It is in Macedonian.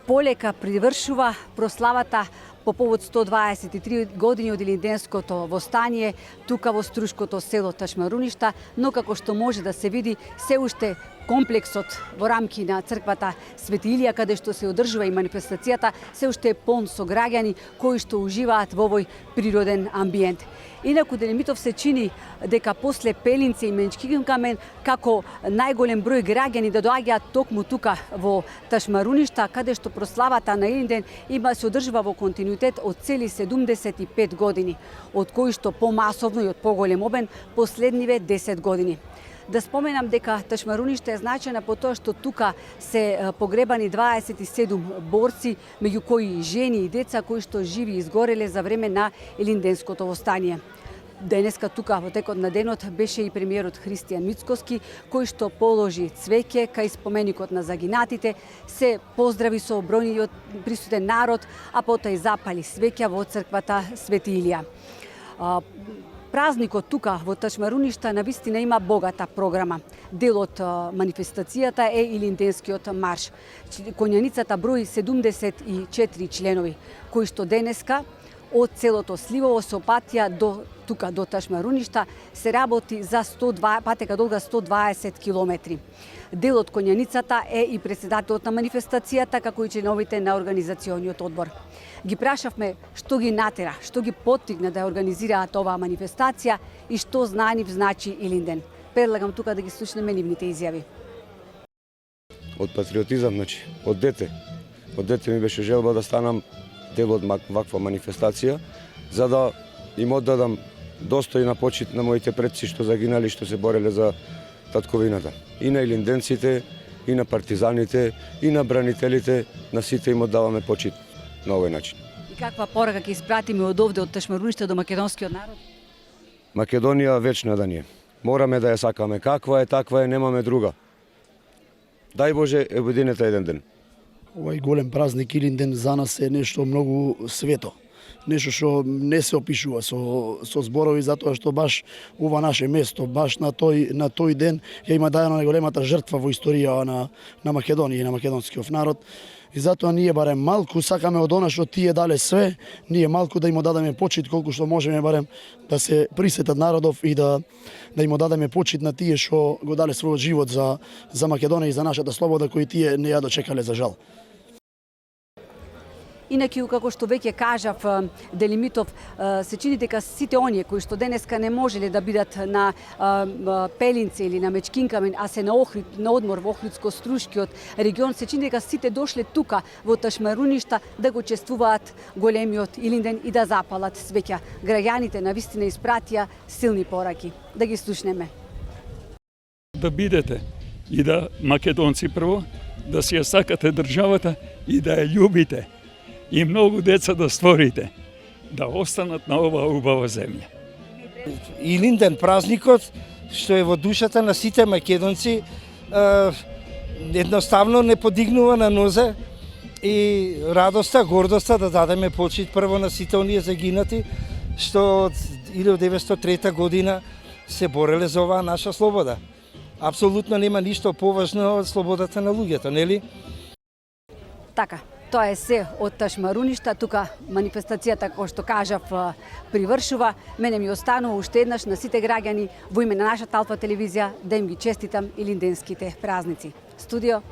полека привршува прославата по повод 123 години од Илинденското востание тука во струшкото село Ташмаруништа, но како што може да се види, се уште комплексот во рамки на црквата Свети Илија, каде што се одржува и манифестацијата, се уште е полн со граѓани кои што уживаат во овој природен амбиент. Инаку Делимитов се чини дека после Пелинце и Менчкиген камен како најголем број граѓани да доаѓаат токму тука во Ташмаруништа, каде што прославата на Илинден се одржува во континуитет од цели 75 години, од кои што помасовно и од поголем обем последниве 10 години. Да споменам дека Ташмаруништа е значајна по тоа што тука се погребани 27 борци, меѓу кои жени и деца кои што живи и изгореле за време на Илинденското востание. Денеска тука во текот на денот беше и премиерот Христијан Мицкоски, кој што положи цвеќе кај споменикот на загинатите, се поздрави со бројниот присутен народ, а потоа и запали свеќа во црквата Свети Илија. Празникот тука во Ташмаруништа навистина има богата програма. Дел од манифестацијата е Илинденскиот марш. Коњаницата брои 74 членови, кои што денеска од целото Сливово се опатија до тука до Ташмаруништа, се работи за патека долга 120 километри. Дел од коњаницата е и председателот на манифестацијата, како и членовите на организациониот одбор. Ги прашавме што ги натера, што ги поттигна да ја организираат оваа манифестација и што за нив значи Илинден. Предлагам тука да ги слушнеме нивните изјави. Од патриотизам, значи, од дете. Од дете ми беше желба да станам дел од ваква манифестација, за да им оддадам достојна почит на моите предци што загинали, што се бореле за татковината. И на илинденците, и на партизаните, и на бранителите, на сите им оддаваме почит на овој начин. И каква порака ќе испратиме од овде, од Ташмаруништа до македонскиот народ? Македонија вечна да ни е. Мораме да ја сакаме. Каква е, таква е, немаме друга. Дај Боже, обединета еден ден. Овој голем празник Илинден за нас е нешто многу свето. Нешто што не се опишува со зборови, затоа што баш ова наше место, баш на тој ден ја има дадена најголемата жртва во историја на Македонија и на македонскиот народ. И затоа ние барем малку сакаме од она што тие дале све, ние малку да им дадеме почит колку што можеме барем да се присетат народов и да им дадеме почит на тие што го дале својот живот за Македонија и за нашата слобода, кои тие не ја дочекале за жал. Инаки, како што веќе кажав, Делимитов, се чини дека сите оние кои што денеска не можеле да бидат на Пелинце или на Мечкинкамен, а се на одмор во Охридско-Струшкиот регион, се чини дека сите дошле тука во Ташмаруништа да го чествуваат големиот Илинден и да запалат свеќа. Граѓаните навистина испратија силни пораки. Да ги слушнеме. Да бидете и да македонци прво, да си ја сакате државата и да ја љубите. И многу деца да створите, да останат на оваа убава земја. Илинден празникот, што е во душата на сите македонци, едноставно не подигнува на нозе и радоста, гордоста да дадеме почит прво на сите оние загинати, што од 1903 година се бореле за оваа наша слобода. Апсолутно нема ништо поважно од слободата на луѓето, нели? Така. Тоа е се од Ташмаруништа, тука манифестацијата, кој што кажав, привршува. Мене ми останува уште еднаш на сите граѓани во име на нашата Алфа телевизија да им ги честитам илинденските празници. Студио.